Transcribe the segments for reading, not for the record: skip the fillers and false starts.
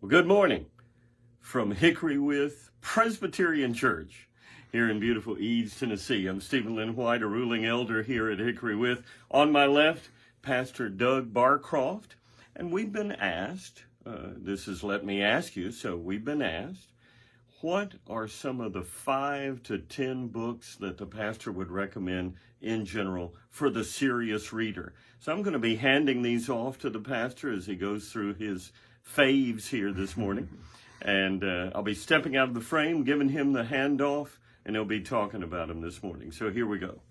Well, good morning from Hickory Withe Presbyterian Church here in beautiful Eads, Tennessee. I'm Stephen Lynn White, a ruling elder here at Hickory Withe. On my left, Pastor Doug Barcroft. And we've been asked, this is Let Me Ask You, so we've been asked, what are some of the 5 to 10 books that the pastor would recommend in general for the serious reader? So I'm going to be handing these off to the pastor as he goes through his faves here this morning. And I'll be stepping out of the frame, giving him the handoff, and he'll be talking about them this morning. So here we go.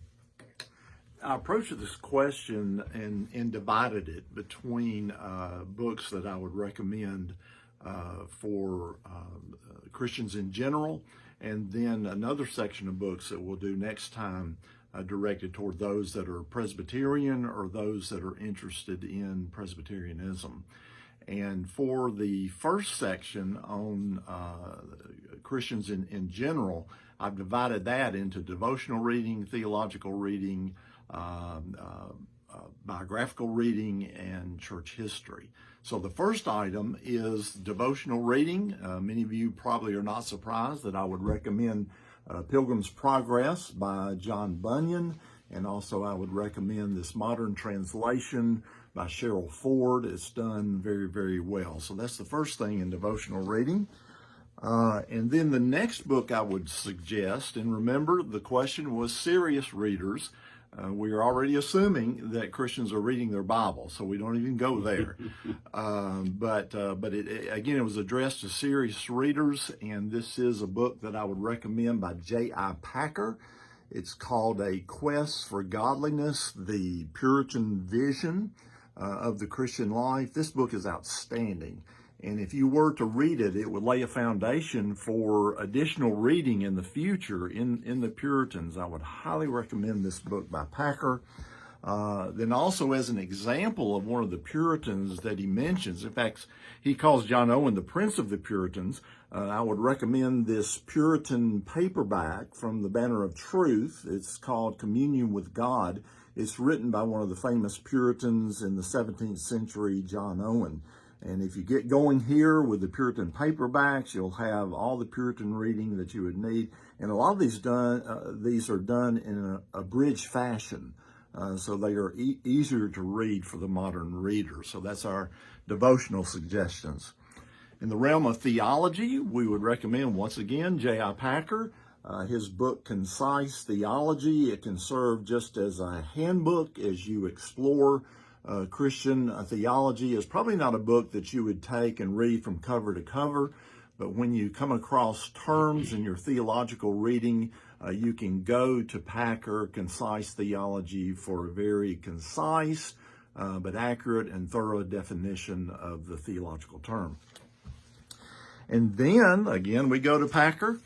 I approached this question and divided it between books that I would recommend for Christians in general, and then another section of books that we'll do next time directed toward those that are Presbyterian or those that are interested in Presbyterianism. And for the first section on Christians in general, I've divided that into devotional reading, theological reading, biographical reading, and church history. So the first item is devotional reading. Many of you probably are not surprised that I would recommend Pilgrim's Progress by John Bunyan, and also I would recommend this modern translation by Cheryl Ford. It's done very, very well. So that's the first thing in devotional reading. And then the next book I would suggest, and remember the question was serious readers. We are already assuming that Christians are reading their Bible, so we don't even go there. But again, it was addressed to serious readers, and this is a book that I would recommend by J.I. Packer. It's called A Quest for Godliness, the Puritan Vision of the Christian Life. This book is outstanding. And if you were to read it, it would lay a foundation for additional reading in the future in the Puritans. I would highly recommend this book by Packer. Then also as an example of one of the Puritans that he mentions, in fact, he calls John Owen the Prince of the Puritans. I would recommend this Puritan paperback from the Banner of Truth. It's called Communion with God. It's written by one of the famous Puritans in the 17th century, John Owen. And if you get going here with the Puritan paperbacks, you'll have all the Puritan reading that you would need. And a lot of these are done in an abridged fashion. So they are easier to read for the modern reader. So that's our devotional suggestions. In the realm of theology, we would recommend, once again, J.I. Packer. His book, Concise Theology. It can serve just as a handbook as you explore Christian theology. Is probably not a book that you would take and read from cover to cover, but when you come across terms in your theological reading, you can go to Packer, Concise Theology, for a very concise but accurate and thorough definition of the theological term. And then, again, we go to Packer.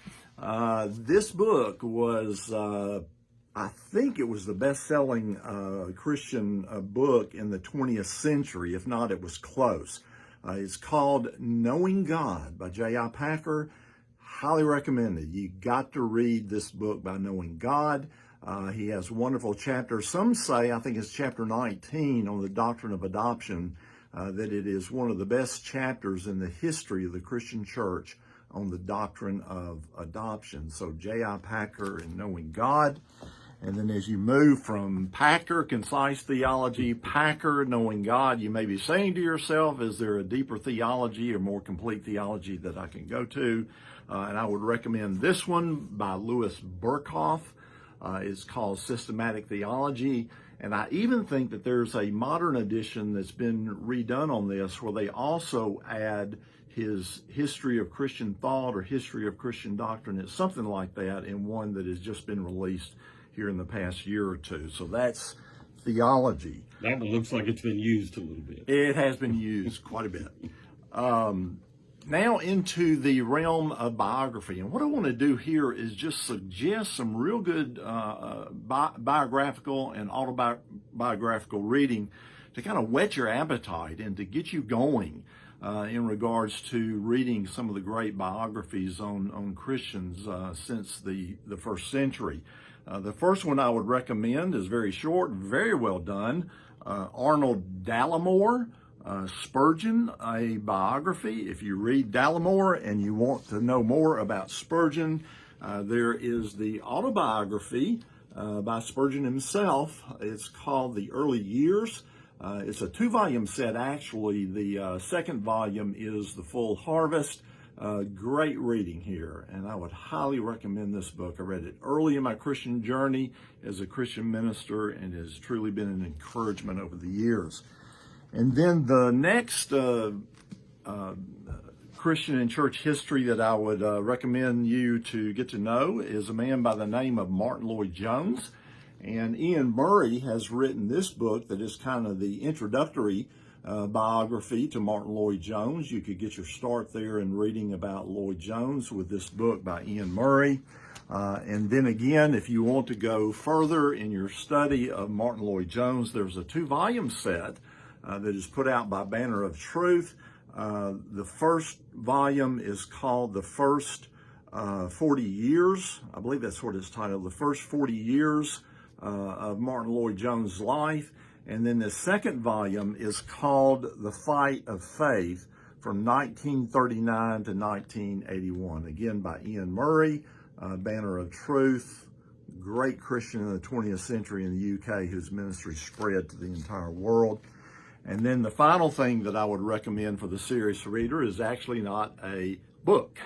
This book was, I think it was the best-selling Christian book in the 20th century. If not, it was close. It's called Knowing God by J.I. Packer. Highly recommended. You got to read this book by Knowing God. He has wonderful chapters. Some say, I think it's chapter 19 on the doctrine of adoption, that it is one of the best chapters in the history of the Christian church on the doctrine of adoption. So J.I. Packer and Knowing God. And then as you move from Packer, Concise Theology, Packer, Knowing God, you may be saying to yourself, is there a deeper theology or more complete theology that I can go to? And I would recommend this one by Louis Berkhoff. It's called Systematic Theology. And I even think that there's a modern edition that's been redone on this where they also add his History of Christian Thought or History of Christian Doctrine. It's something like that in one that has just been released here in the past year or two. So that's theology. That one looks like it's been used a little bit. It has been used quite a bit. Now into the realm of biography. And what I want to do here is just suggest some real good biographical and autobiographical reading to kind of whet your appetite and to get you going in regards to reading some of the great biographies on Christians since the first century. The first one I would recommend is very short, very well done. Arnold Dallimore, Spurgeon, a biography. If you read Dallimore and you want to know more about Spurgeon, there is the autobiography by Spurgeon himself. It's called The Early Years. It's a 2-volume set, actually. The second volume is The Full Harvest. Great reading here, and I would highly recommend this book. I read it early in my Christian journey as a Christian minister, and it has truly been an encouragement over the years. And then the next Christian and church history that I would recommend you to get to know is a man by the name of Martin Lloyd-Jones. And Ian Murray has written this book that is kind of the introductory biography to Martin Lloyd-Jones. You could get your start there in reading about Lloyd-Jones with this book by Ian Murray. And then again, if you want to go further in your study of Martin Lloyd-Jones, there's a 2-volume set that is put out by Banner of Truth. The first volume is called The First 40 Years. I believe that's what it's titled, The First 40 Years of Martin Lloyd-Jones' Life. And then the second volume is called The Fight of Faith from 1939 to 1981. Again, by Ian Murray, Banner of Truth, great Christian in the 20th century in the UK whose ministry spread to the entire world. And then the final thing that I would recommend for the serious reader is actually not a book.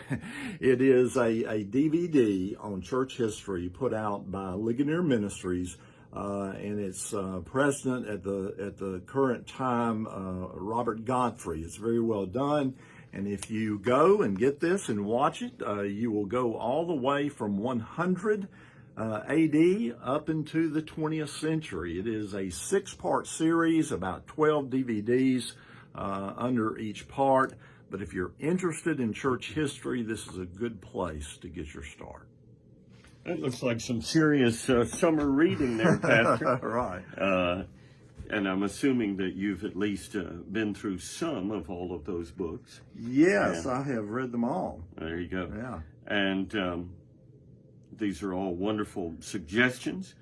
It is a DVD on church history put out by Ligonier Ministries, and it's president at the current time, Robert Godfrey. It's very well done. And if you go and get this and watch it, you will go all the way from 100 AD up into the 20th century. It is a 6-part series, about 12 DVDs under each part. But if you're interested in church history, this is a good place to get your start. That looks like some serious summer reading there, Pastor. Right. And I'm assuming that you've at least been through some of all of those books. Yes, I have read them all. There you go. Yeah. And these are all wonderful suggestions.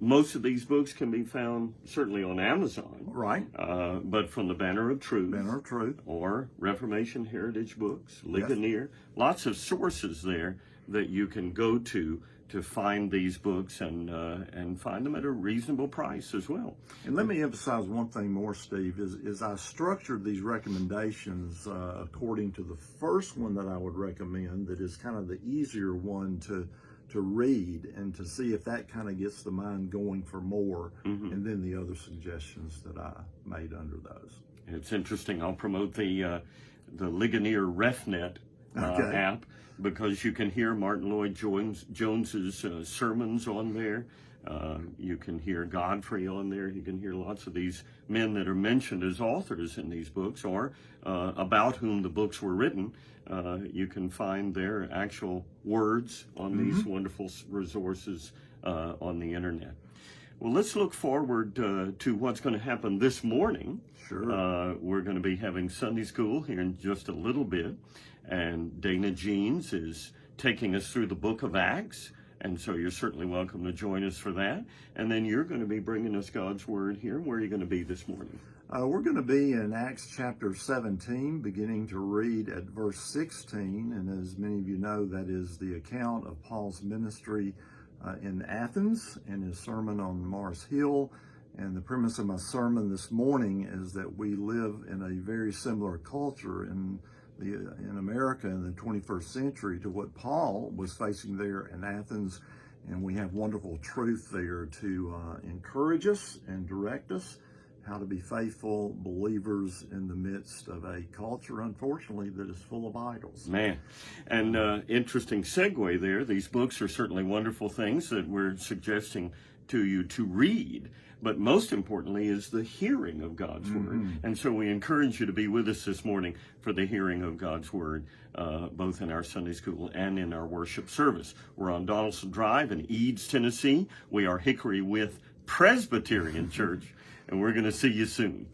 Most of these books can be found certainly on Amazon. Right. But from the Banner of Truth. Banner of Truth. Or Reformation Heritage Books, Ligonier. Yes. Lots of sources there that you can go to find these books and find them at a reasonable price as well. And let me emphasize one thing more, Steve, is I structured these recommendations according to the first one that I would recommend, that is kind of the easier one to read and to see if that kind of gets the mind going for more, and then the other suggestions that I made under those. It's interesting. I'll promote the Ligonier RefNet app, because you can hear Martin Lloyd-Jones's sermons on there. You can hear Godfrey on there. You can hear lots of these men that are mentioned as authors in these books, or about whom the books were written. You can find their actual words on these wonderful resources on the internet. Well, let's look forward to what's going to happen this morning. Sure. We're going to be having Sunday school here in just a little bit. And Dana Jeans is taking us through the book of Acts. And so you're certainly welcome to join us for that. And then you're going to be bringing us God's Word here. Where are you going to be this morning? We're going to be in Acts chapter 17, beginning to read at verse 16. And as many of you know, that is the account of Paul's ministry in Athens and his sermon on Mars Hill. And the premise of my sermon this morning is that we live in a very similar culture in America in the 21st century to what Paul was facing there in Athens. And we have wonderful truth there to encourage us and direct us how to be faithful believers in the midst of a culture, unfortunately, that is full of idols. Man, and interesting segue there. These books are certainly wonderful things that we're suggesting to you to read. But most importantly is the hearing of God's Word. And so we encourage you to be with us this morning for the hearing of God's Word, both in our Sunday school and in our worship service. We're on Donaldson Drive in Eads, Tennessee. We are Hickory Withe Presbyterian Church, and we're going to see you soon.